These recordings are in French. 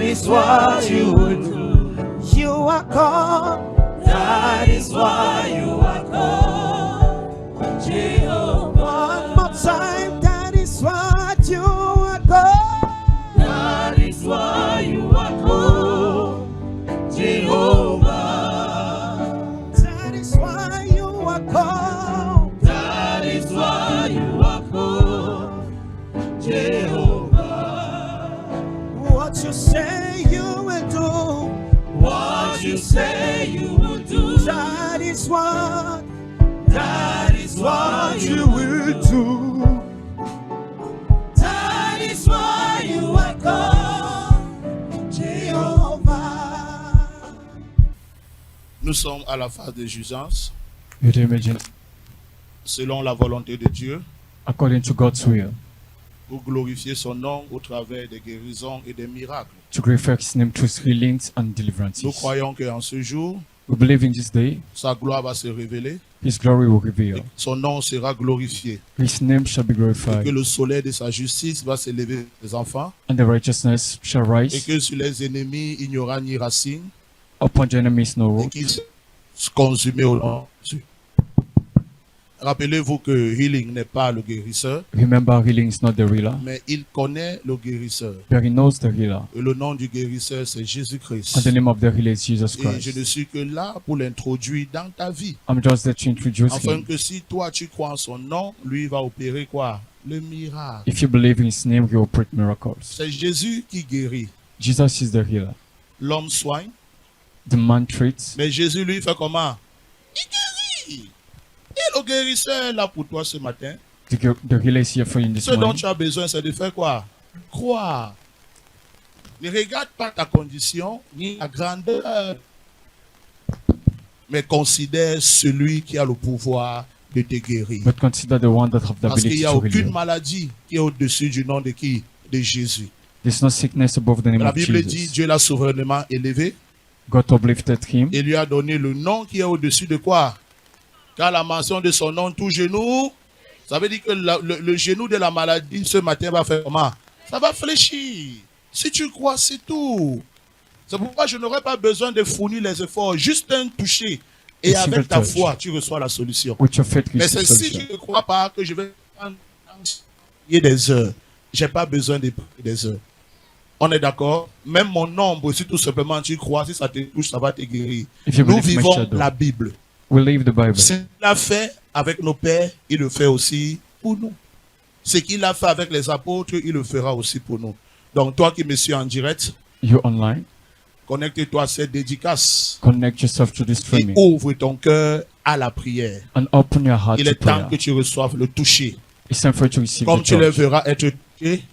That is what you would do. You are called. That is why you are called Jehovah. One more time. That is what you are called. That is why you are called Jehovah. That is why you are called. That is why you are called Jehovah. What you say you will do. What you say you will do. That is what you will do. That is why you are called Jehovah. Nous sommes à la phase de jouissance, You to imagine selon la volonté de Dieu, according to God's will, pour glorifier son nom au travers des guérisons et des miracles. to glorify His name through healings and Nous deliverances. croyons qu'en ce jour, We believe in this day, sa gloire va se révéler, His glory will reveal. son nom sera glorifié, His name shall be que glorified, le soleil de sa justice va s'élever sur les enfants, and the righteousness shall et rise. que sur les ennemis, il n'y aura ni racine, Upon the enemies no et root. qu'ils se consumés au nom de Jésus. Rappelez-vous que healing n'est pas le guérisseur, Remember, healing is not the healer, mais il connaît le guérisseur. but He knows the healer. Et le nom du guérisseur, c'est And Jésus-Christ. the name of the healer is Jesus Et je ne Christ. suis que là pour l'introduire dans ta vie. I'm just there to introduce Afin Him. que si toi tu crois en son nom, lui va opérer quoi? Le miracle. If you believe in His name, He will operate miracles. C'est Jésus qui guérit. Jesus is the healer. L'homme soigne, The man treats, mais Jésus lui fait comment? Il guérit. Et le guérisseur est là pour toi ce matin. the healer is here for you this Ce dont morning. tu as besoin, c'est de faire quoi? Croire. Ne regarde pas ta condition ni la grandeur, mais considère celui qui a le pouvoir de te guérir. But consider the one that have the Parce qu'il ability n'y a to heal aucune you. maladie qui est au-dessus du nom de qui? De Jésus. There's no sickness above the name La of Bible dit, Jesus. Dieu l'a souverainement élevé God uplifted Him et lui a donné le nom qui est au-dessus de quoi? Car la mention de son nom, tout genou, ça veut dire que le genou de la maladie ce matin va faire comment? Ça va fléchir. Si tu crois, c'est tout. C'est pourquoi je n'aurai pas besoin de fournir les efforts, juste un toucher. Et A avec single ta touch. foi, tu reçois la solution. with your faith. Mais Receive c'est si solution. tu ne crois pas que je vais prendre des heures. Je n'ai pas besoin de prier des heures. On est d'accord? Même mon nombre, si tout simplement tu crois, si ça te touche, ça va te guérir. If you Nous believe my vivons shadow, la Bible. we leave the Bible. Ce qu'il a fait avec nos pères, il le fait aussi pour nous. Ce qu'il a fait avec les apôtres, il le fera aussi pour nous. Donc toi qui me suis en direct, You online, connecte-toi à cette dédicace connect yourself to this et streaming ouvre ton cœur à la prière. and open your heart Il to est temps prayer. que tu reçoives le toucher. It's time for you to receive Comme the tu les touch. verras être touchés,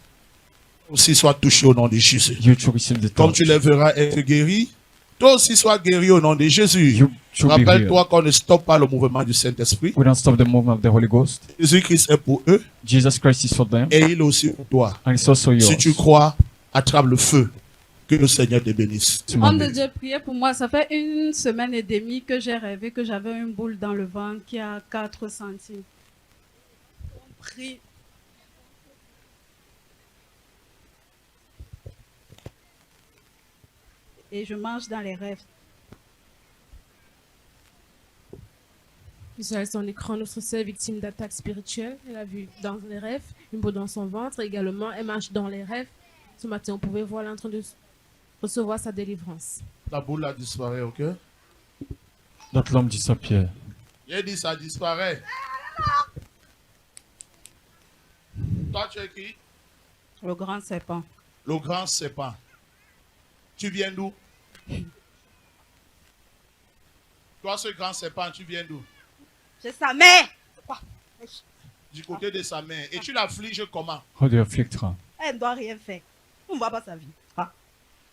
aussi sois touché au nom de Jésus. You to receive the Comme touch. tu les verras être guéris, toi aussi sois guéri au nom de Jésus. You should be healed. Rappelle-toi qu'on ne stoppe pas le mouvement du Saint-Esprit. We don't stop the movement of the Holy Ghost. Jésus-Christ est pour eux Jesus Christ is for them, et il est aussi pour toi. and it's also yours. Si tu crois, attrape le feu. Que le Seigneur te bénisse. Homme de Dieu, priez pour moi. Ça fait 1 semaine et demie que j'ai rêvé que j'avais une boule dans le ventre qui a 4 centimes. On prie. Et je mange dans les rêves. Visualise sur l'écran notre sœur victime d'attaques spirituelles. Elle a vu dans les rêves une boule dans son ventre. Également, elle marche dans les rêves. Ce matin, on pouvait voir elle en train de recevoir sa délivrance. La boule a disparu, ok? That lump disappear. J'ai dit ça disparaît. Toi, tu es qui? Le grand serpent. Le grand serpent. Tu viens d'où? Toi, ce grand serpent, tu viens d'où? C'est sa mère. C'est quoi? Du côté de sa mère. Et tu l'affliges comment? How do you afflict her? Elle ne doit rien faire. On ne voit pas sa vie. Ah.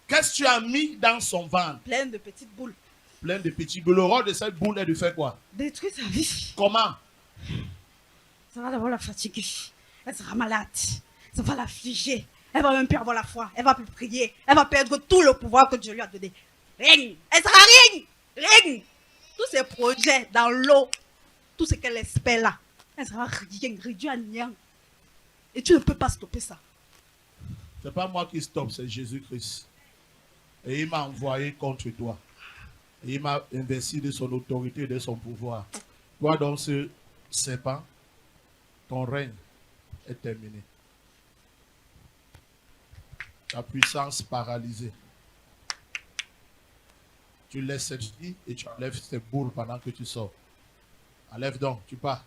Qu'est-ce que tu as mis dans son ventre? Pleine de petites boules. Plein de petits boules. Le rôle de cette boule est de faire quoi? Détruire sa vie. Comment? Ça va d'abord la fatiguer. Elle sera malade. Ça va l'affliger. Elle va même plus avoir la foi. Elle va plus prier. Elle va perdre tout le pouvoir que Dieu lui a donné. Rien. Elle sera rien. Rien. Tous ses projets dans l'eau, tout ce qu'elle espère là, elle sera rien, réduite à néant. Et tu ne peux pas stopper ça. C'est pas moi qui stoppe, c'est Jésus-Christ. Et il m'a envoyé contre toi. Et il m'a investi de son autorité et de son pouvoir. Toi, donc, ce serpent, ton règne est terminé. Ta puissance paralysée. Tu laisses cette vie et tu enlèves ces boules pendant que tu sors. Enlève donc, tu pars.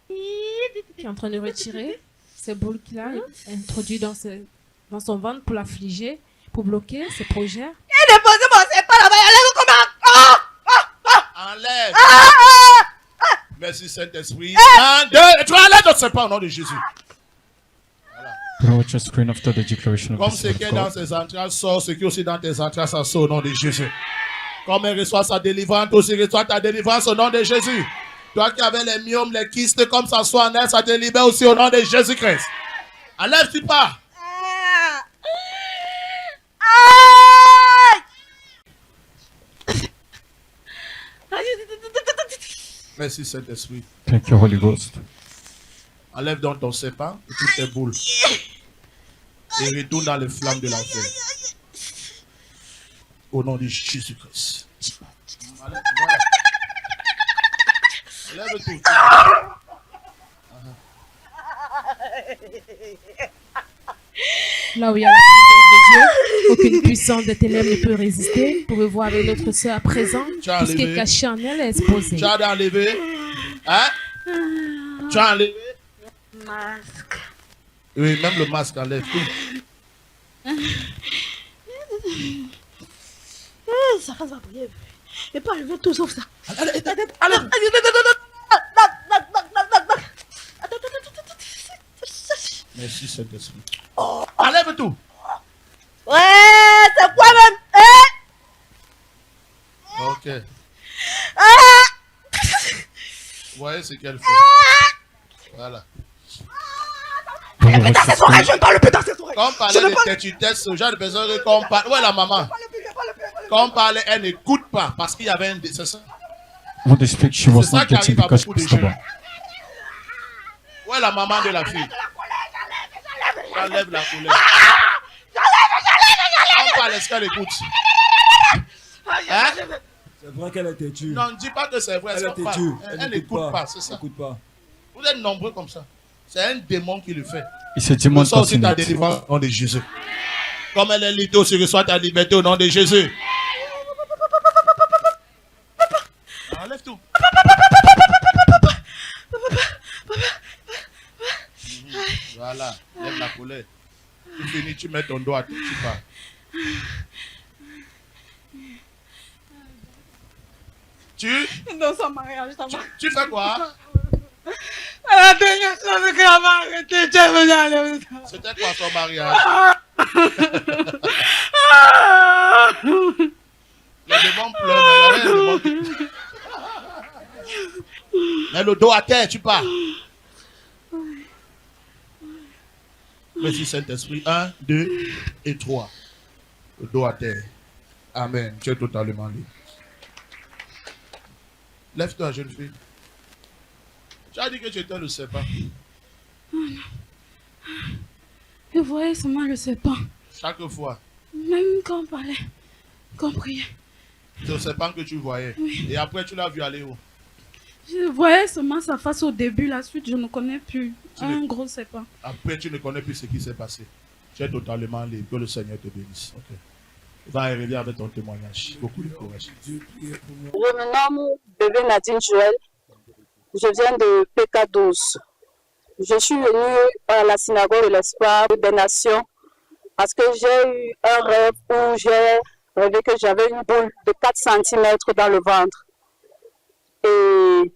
Qui est en train de retirer ces boules qu'il a introduites dans son ventre pour l'affliger, pour bloquer ses projets. Et déposez mon serpent là-bas, allez comment? Enlève. Merci Saint-Esprit. 1, 2, et tu enlèves ton serpent au nom de Jésus. Watch your screen after the declaration of Comme the ce word qui est of dans God. ses entrailles sort, ce qui est aussi dans tes entrailles, ça sort au nom de Jésus. Comme elle reçoit sa délivrance, aussi reçoit ta délivrance au nom de Jésus. Toi qui avais les myomes, les kystes, comme ça soit en elle, ça te libère aussi au nom de Jésus-Christ. Enlève, tu pars. Merci Saint-Esprit. Thank you, Holy Ghost. Enlève donc ton serpent et toutes tes boules. Et retourne dans les flammes de l'enfer. Au nom de Jésus-Christ. Enlève, voilà. Enlève tout. Là où il y a la présence de Dieu, aucune puissance des ténèbres ne peut résister. Vous pouvez voir avec notre sœur à présent, Tu as tout ce qui est enlevé. caché en elle est exposé. Tu as enlevé. Hein? Tu as enlevé. Masque. Oui, même le masque enlève tout. Ça va briller. Et pas enlever tout sauf ça. Allez. Merci Saint-Esprit. Enlève tout. Ouais, c'est quoi même? Ok. Vous voyez ce qu'elle fait. Voilà. Brother, watch your screen. Je ne parle plus dans cette oreille. Quand on parlait de tête, ce genre de personne qu'on parle. Où est la maman? Quand on parlait, elle n'écoute pas parce qu'il y avait un. C'est ça. When they speak, she was C'est ça not qui getting arrive à because she beaucoup de was stubborn. jeunes. Où est la maman de la fille? J'enlève la colère. On parle, est-ce qu'elle écoute? Hein? C'est vrai qu'elle est têtue. Non, ne dis pas que c'est vrai. Elle c'est est pas- têtue. Elle n'écoute pas, c'est ça. Elle n'écoute pas. Vous êtes nombreux comme ça. C'est un démon qui le fait. It's a demon Reçois aussi causing ta it. délivrance au nom de Jésus. Comme elle est libre, aussi reçois ta liberté au nom de Jésus. Enlève tout. Voilà, lève la colère. Tu finis, tu mets ton doigt, tu pars. Dans son mariage, ça va. Tu fais quoi? La dernière chose qu'elle m'a arrêté, tu veux aller. C'était quoi ton mariage? Le démon pleure, mais il y avait un démon qui- Mets le dos à terre, tu pars. Merci Saint-Esprit. 1, 2 et 3. Le dos à terre. Amen. Tu es totalement libre. Lève-toi, jeune fille. Tu as dit que tu étais le serpent. Je voyais seulement le serpent. Chaque fois, Même quand on parlait, quand on priait. c'est le serpent que tu voyais. Et après, tu l'as vu aller où? Je voyais seulement sa face au début, la suite, je ne connais plus. Tu Un ne- gros serpent. Après, tu ne connais plus ce qui s'est passé. Tu es totalement libre. Que le Seigneur te bénisse. Ok. Va arriver avec ton témoignage. Beaucoup de courage. Dieu priez pour moi. Je me nomme Bébé Nadine Joël. Je viens de PK12. Je suis venue à la synagogue de l'Espoir des Nations parce que j'ai eu un rêve où j'ai rêvé que j'avais une boule de 4 cm dans le ventre. Et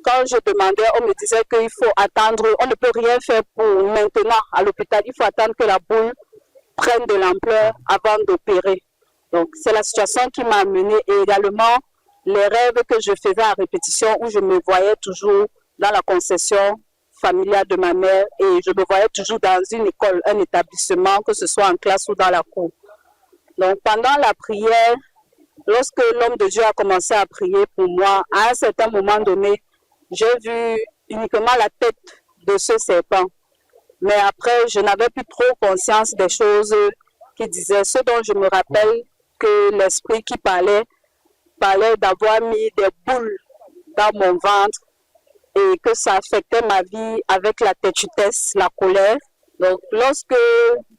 quand je demandais, on me disait qu'il faut attendre, on ne peut rien faire pour maintenant à l'hôpital. Il faut attendre que la boule prenne de l'ampleur avant d'opérer. Donc, c'est la situation qui m'a amenée et également les rêves que je faisais à répétition où je me voyais toujours dans la concession familiale de ma mère et je me voyais toujours dans une école, un établissement, que ce soit en classe ou dans la cour. Donc, pendant la prière, lorsque l'homme de Dieu a commencé à prier pour moi, à un certain moment donné, j'ai vu uniquement la tête de ce serpent. Mais après, je n'avais plus trop conscience des choses qui disait, ce dont je me rappelle que l'esprit qui parlait d'avoir mis des boules dans mon ventre et que ça affectait ma vie avec la têtutesse, la colère. Donc, lorsque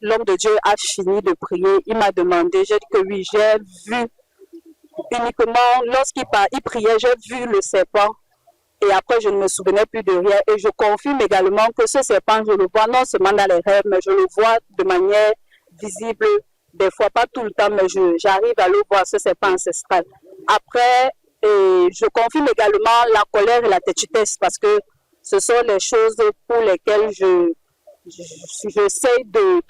l'homme de Dieu a fini de prier, il m'a demandé, j'ai dit que oui, j'ai vu uniquement, lorsqu'il priait, j'ai vu le serpent et après je ne me souvenais plus de rien. Et je confirme également que ce serpent, je le vois non seulement dans les rêves, mais je le vois de manière visible, des fois pas tout le temps, mais j'arrive à le voir, ce serpent ancestral. Après, je confirme également la colère et la têtutesse parce que ce sont les choses pour lesquelles j'essaie de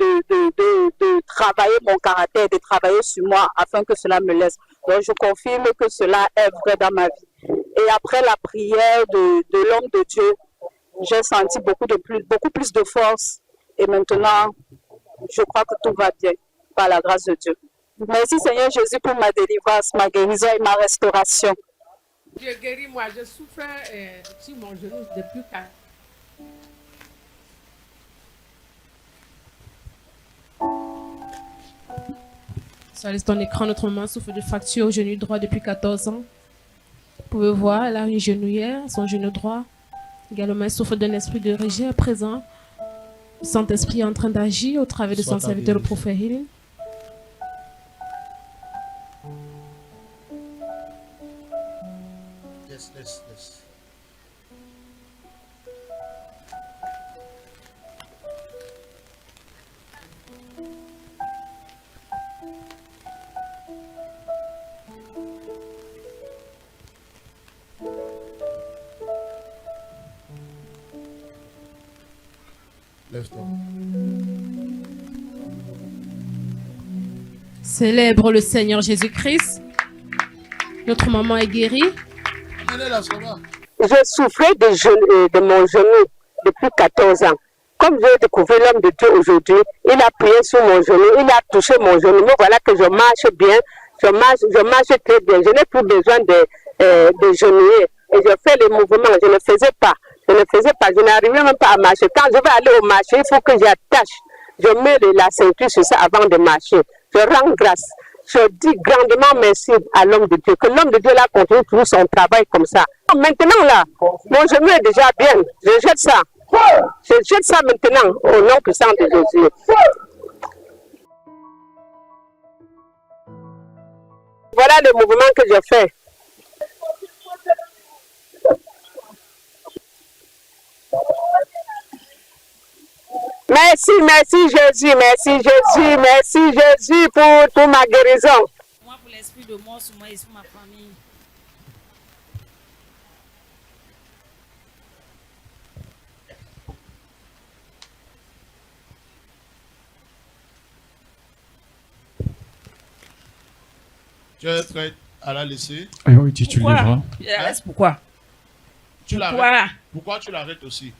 travailler mon caractère, de travailler sur moi afin que cela me laisse. Donc je confirme que cela est vrai dans ma vie. Et après la prière de l'homme de Dieu, j'ai senti beaucoup plus de force. Et maintenant, je crois que tout va bien par la grâce de Dieu. Merci Seigneur Jésus pour ma délivrance, ma guérison et ma restauration. Dieu guérit moi, je souffrais sur mon genou depuis 4 Sur ton écran, notre maman souffre de fracture au genou droit depuis 14 ans. Vous pouvez voir, elle a une genouillère, son genou droit. Également, elle souffre d'un esprit de rejet à présent. Le Saint-Esprit est en train d'agir au travers de son serviteur, le prophète Hill. Yes. Lève-toi. Célèbre le Seigneur Jésus-Christ. Notre maman est guérie. Je souffrais de mon genou depuis 14 ans. Comme j'ai découvert l'homme de Dieu aujourd'hui, il a prié sur mon genou, il a touché mon genou. Mais voilà que je marche bien, je marche très bien. Je n'ai plus besoin de genouiller. Et je fais les mouvements, je ne faisais pas. Je n'arrivais même pas à marcher. Quand je vais aller au marché, il faut que j'attache. Je mets la ceinture sur ça avant de marcher. Je rends grâce. Je dis grandement merci à l'homme de Dieu. Que l'homme de Dieu là continue toujours son travail comme ça. Maintenant là, mon genou est déjà bien. Je jette ça. Je jette ça maintenant au nom puissant de Jésus. Voilà le mouvement que je fais. Merci Jésus, merci Jésus pour ma guérison. Moi pour l'esprit de mort sur moi et sur ma famille. Tu es prête à la laisser? Oui, tu le livres. Pourquoi? Tu l'arrêtes. Pourquoi tu l'arrêtes aussi?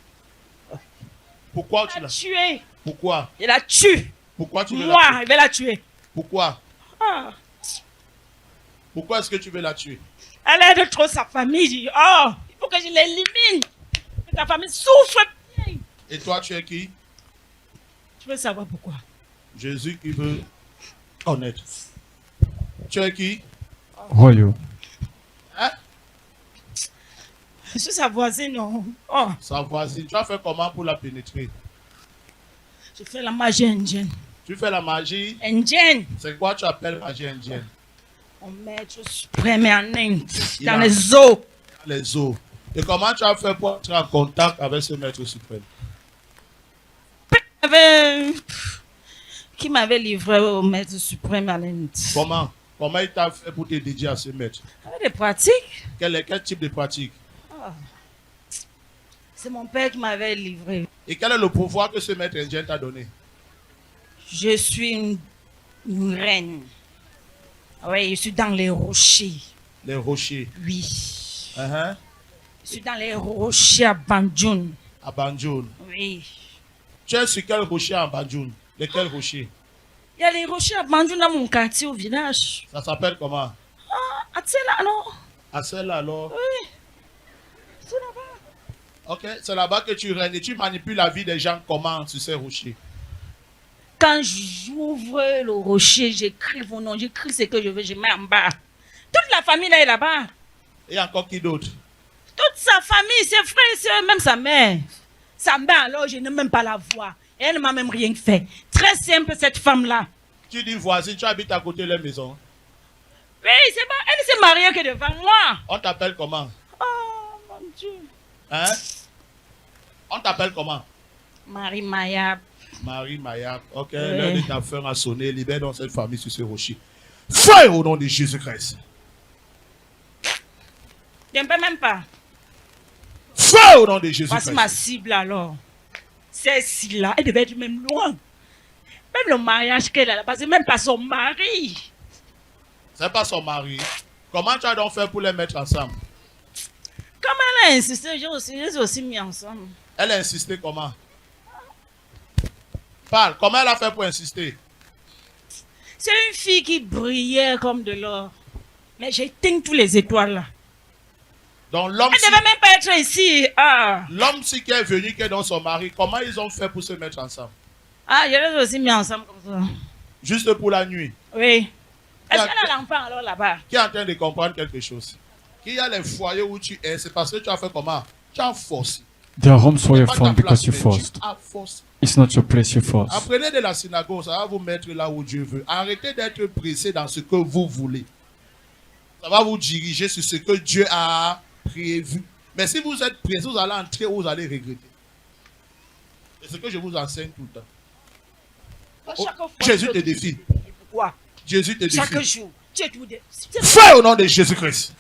Pourquoi tu l'as tué? Pourquoi? Il la tue. Pourquoi tu veux Moi, la tuer? il va la tuer. Pourquoi? Ah. Pourquoi est-ce que tu veux la tuer? Elle aide trop sa famille. Oh, il faut que je l'élimine. Que ta famille souffre bien. Et toi, tu es qui? Tu veux savoir pourquoi? Jésus qui veut connaître. Tu es qui? Royaux. Hein? Je suis sa voisine, non? Oh. Sa voisine. Tu as fait comment pour la pénétrer? Je fais la magie indienne. Tu fais la magie indienne? C'est quoi tu appelles magie indienne? On met le suprême en Inde, dans les eaux. Les eaux. Et comment tu as fait pour entrer en contact avec ce maître suprême? Qui m'avait livré au maître suprême à l'Inde. Comment? Comment il t'a fait pour te dédier à ce maître? Avec des pratiques. Quel type de pratique? C'est mon père qui m'avait livré. Et quel est le pouvoir que ce maître indien t'a donné? Je suis une reine. Oui, je suis dans les rochers. Les rochers? Oui. Je suis dans les rochers à Banjoun. À Banjoun? Oui. Tu es sur quel rocher à Banjoun? Lesquels rochers? Il y a les rochers à Banjoun dans mon quartier au village. Ça s'appelle comment? À Tsela, alors. À celle-là, alors? Oui. C'est là-bas. Ok, c'est là-bas que tu règnes et tu manipules la vie des gens comment sur ces rochers? Quand j'ouvre le rocher, j'écris vos noms, j'écris ce que je veux, je mets en bas. Toute la famille là est là-bas. Et encore qui d'autre? Toute sa famille, ses frères et sœurs, même sa mère. Sa mère, alors, je n'ai même pas la voix. Elle ne m'a même rien fait. Très simple, cette femme-là. Tu dis voisine, tu habites à côté de la maison. Oui, c'est pas, elle s'est mariée que devant moi. On t'appelle comment? Oh, mon Dieu. Hein? On t'appelle comment? Marie Mayab. Marie Mayab. Ok, l'heure de ta fin a sonné. Libère dans cette famille sur ce rocher. Feu au nom de Jésus-Christ. Je ne peux même pas. Feu au nom de Jésus-Christ. Voici ma cible alors. Celle-ci-là, elle devait être même loin. Même le mariage qu'elle a là-bas, c'est même pas son mari. C'est pas son mari. Comment tu as donc fait pour les mettre ensemble? Comme elle a insisté, j'ai aussi mis ensemble. Elle a insisté comment? Parle. Comment elle a fait pour insister? C'est une fille qui brillait comme de l'or. Mais j'éteins tous les étoiles là. Donc l'homme Elle ne devait même pas être ici. Ah. L'homme qui est venu, qui est dans son mari, comment ils ont fait pour se mettre ensemble? Ah, je les ai aussi mis ensemble comme ça. Juste pour la nuit. Oui. Est-ce qu'elle a l'enfant alors là-bas? Qui est en train de comprendre quelque chose? Qu'il y a les foyers où tu es, c'est parce que tu as fait comment? Tu as forcé. There are homes where C'est you're pas ta found because place, you mais forced. tu as forcé. It's not your place you forced. Apprenez de la synagogue, ça va vous mettre là où Dieu veut. Arrêtez d'être pressé dans ce que vous voulez. Ça va vous diriger sur ce que Dieu a prévu. Mais si vous êtes pressé, vous allez entrer où vous allez regretter. C'est ce que je vous enseigne tout le temps. Oh, Jésus te défie. Pourquoi? Jésus te défie. Chaque jour. Tu es tout Feu au nom de Jésus-Christ.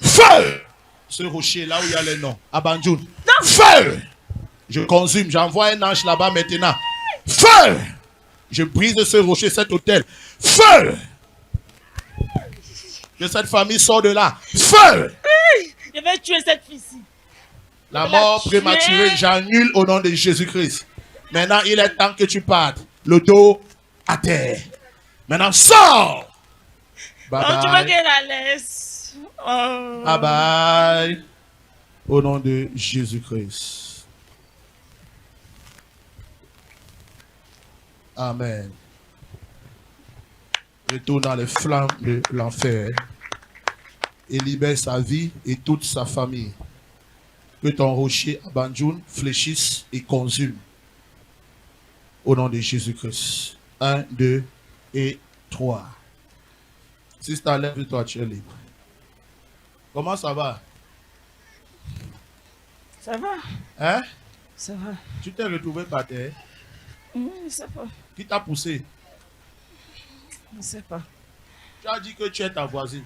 Feu! Ce rocher là où il y a les noms. Abanjoun. Feu! Je consume. J'envoie un ange là-bas maintenant. Feu! Je brise ce rocher, cet hôtel. Feu! Que cette famille sort de là. Feu! Je vais tuer cette fille-ci. La mort prématurée, j'annule au nom de Jésus-Christ. Maintenant, il est temps que tu partes. Le dos à terre. Maintenant, sors! Bye Oh, tu veux bye. qu'elle la laisse? Oh. Bye bye. Au nom de Jésus-Christ. Amen. Retourne dans les flammes de l'enfer et libère sa vie et toute sa famille. Que ton rocher Abanjoun fléchisse et consume. Au nom de Jésus-Christ. 1, 2 et 3. Si tu lève-toi, tu es libre. Comment ça va? Ça va? Hein? Ça va. Tu t'es retrouvé par terre? Ça va. Qui t'a poussé? Je ne sais pas. Tu as dit que tu es ta voisine.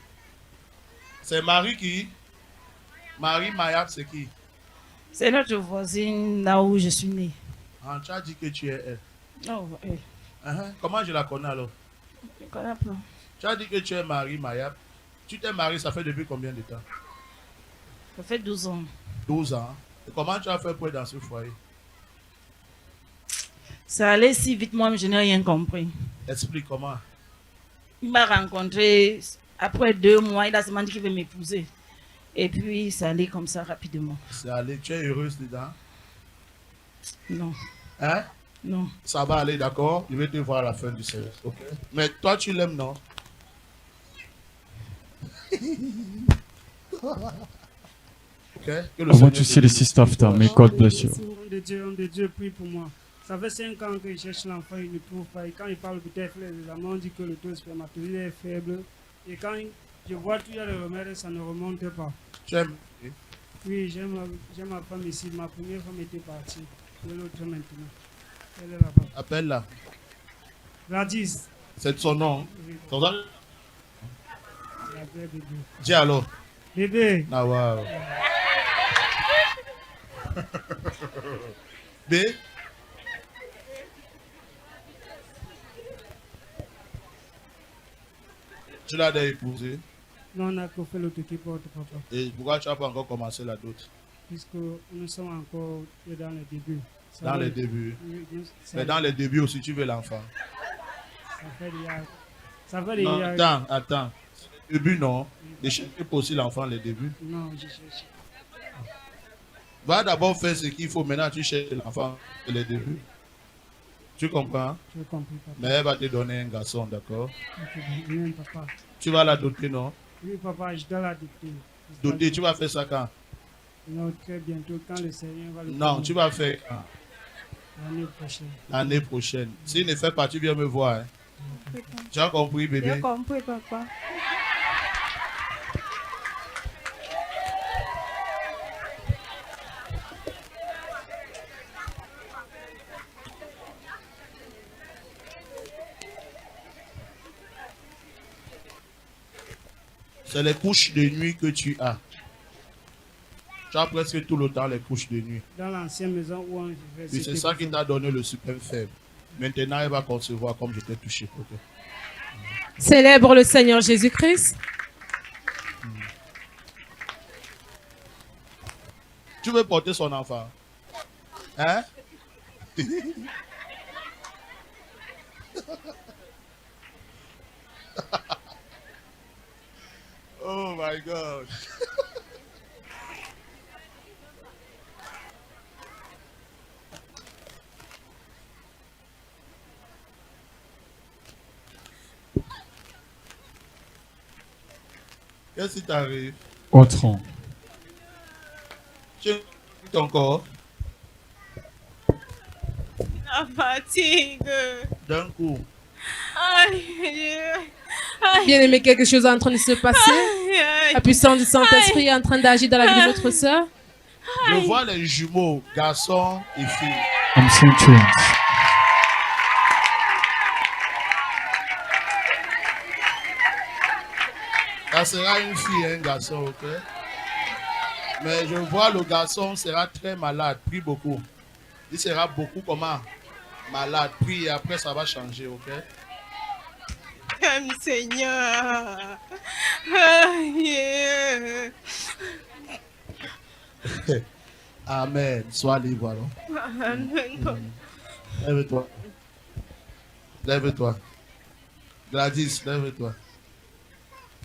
C'est Marie qui? Marie Mayab, c'est qui? C'est notre voisine là où je suis née. Ah, tu as dit que tu es elle. Oh, oui. Comment je la connais alors? Je ne connais pas. Tu as dit que tu es Marie Mayab. Tu t'es mariée, ça fait depuis combien de temps? Ça fait 12 ans. 12 ans. Et comment tu as fait pour être dans ce foyer? Ça allait si vite, moi, je n'ai rien compris. Explique comment. Il m'a rencontré après 2 mois, il a seulement dit qu'il veut m'épouser. Et puis, ça allait comme ça rapidement. C'est allé. Tu es heureuse dedans? Non. Hein? Non. Ça va aller, d'accord? Je vais te voir à la fin du service, ok? Mais toi, tu l'aimes, non? Okay. Que le I want Seigneur to see the te sister after. May God bless you. Homme de Dieu, prie pour moi. Ça fait 5 ans que je cherche l'enfant, il ne trouve pas. Et quand il parle peut-être les amants, on dit que le taux de spermatozoïde est faible. Et quand je vois tout, il y a le remède, ça ne remonte pas. Tu aimes? Oui, j'aime ma femme ici. Ma première femme était partie. Et l'autre maintenant. Elle est là-bas. Appelle-la. Gladys. C'est son nom. Oui. Ton nom? La belle bébé. Dis alors. Bébé. Ah, wow. B. Tu l'as déjà épousé? Non, on n'a que fait l'autre qui porte, papa. Et pourquoi tu n'as pas encore commencé la dot? Puisque nous sommes encore dans les débuts. Ça Dans va- les débuts. Oui, Mais dans les débuts aussi, tu veux l'enfant. Ça fait déjà. Ça fait déjà. Non, attends. Les débuts, non. Les chercher pour aussi l'enfant, les débuts. Non, je cherche. Va d'abord faire ce qu'il faut. Maintenant, tu cherches l'enfant et les débuts. Tu comprends? J'ai compris, papa. Mais elle va te donner un garçon, d'accord? Ok, bien, papa. Tu vas la doter, non? Oui, papa, je dois la doter. Doter, tu vas faire ça quand? Non, très bientôt, quand le Seigneur va le Non, permettre. tu vas faire quand? L'année prochaine. L'année prochaine. S'il ne fait pas, tu viens me voir. Hein? Tu as compris, bébé? J'ai compris, papa. C'est les couches de nuit que tu as. Tu as presque tout le temps les couches de nuit. Dans l'ancienne maison où on vivait. Et c'est ça qui t'a donné le super faible. Maintenant, elle va concevoir comme je t'ai touché. Okay? Célèbre le Seigneur Jésus-Christ. Tu veux porter son enfant? Hein? Oh my God. Qu'est-ce qui t'arrive? Autrement. Tu ton corps La fatigue. d'un coup. Bien-aimé, quelque chose est en train de se passer. La puissance du Saint-Esprit est en train d'agir dans la vie de notre sœur. Je vois les jumeaux, garçons et filles. I'm seeing twins. Ça sera une fille et un garçon, ok? Mais je vois le garçon sera très malade, prie beaucoup. Il sera beaucoup comment? Malade, prie et après ça va changer, ok? Seigneur. Amen. Sois libre alors. Lève-toi. Lève-toi. Gladys, lève-toi.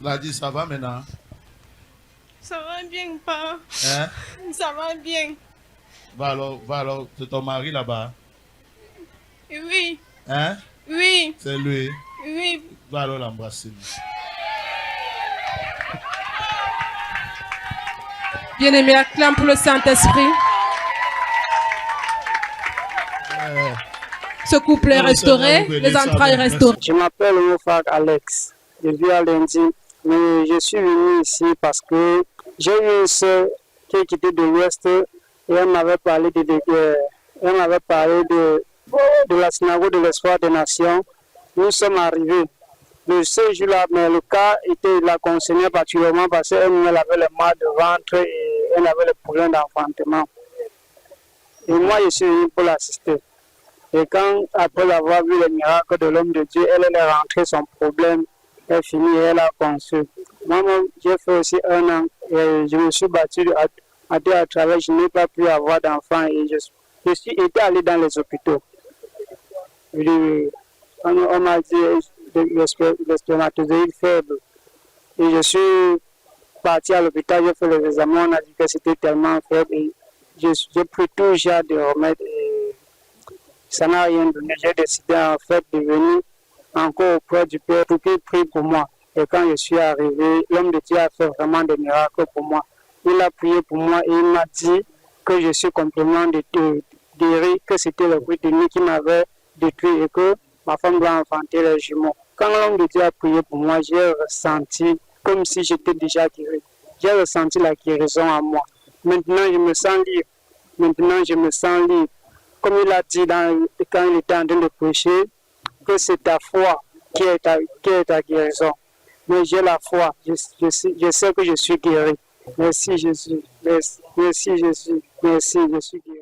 Gladys, ça va maintenant? Ça va bien, pas? Hein? Ça va bien. Va alors, c'est ton mari là-bas. Oui. Hein? Oui. C'est lui. Oui. Va alors l'embrasser. Bien-aimé, acclame pour le Saint-Esprit. Ce couple est restauré, les entrailles restaurées. Je m'appelle mon frère Alex. Je vis à Lundi. Mais je suis venu ici parce que j'ai eu une soeur qui est quittée de l'Ouest et elle m'avait parlé de la synagogue de l'Espoir des Nations. Nous sommes arrivés le ce jour-là, mais le cas était la concernait particulièrement parce qu'elle avait le mal de ventre et elle avait le problème d'enfantement. Et moi, je suis venu pour l'assister. Et quand, après avoir vu le miracle de l'homme de Dieu, elle est rentrée, son problème est fini et elle a conçu. Moi, j'ai fait aussi 1 an et je me suis battu à travers, je n'ai pas pu avoir d'enfant et je suis été allé dans les hôpitaux. On m'a dit le spermatozoïde faible. Et je suis parti à l'hôpital, j'ai fait les examens, on a dit que c'était tellement faible et j'ai pris tout genre de remèdes et ça n'a rien donné. J'ai décidé en fait de venir encore auprès du Père pour qu'il prie pour moi. Et quand je suis arrivé, l'homme de Dieu a fait vraiment des miracles pour moi. Il a prié pour moi et il m'a dit que je suis complètement guéri, que c'était le fruit de nuit qui m'avait détruit et que ma femme doit enfanter les jumeaux. Quand l'homme de Dieu a prié pour moi, j'ai ressenti comme si j'étais déjà guéri. J'ai ressenti la guérison en moi. Maintenant, je me sens libre. Maintenant, je me sens libre. Comme il a dit quand il était en train de prêcher, que c'est ta foi qui est ta guérison. Mais j'ai la foi. Je sais que je suis guéri. Merci Jésus. Merci Jésus. Merci, je suis guéri.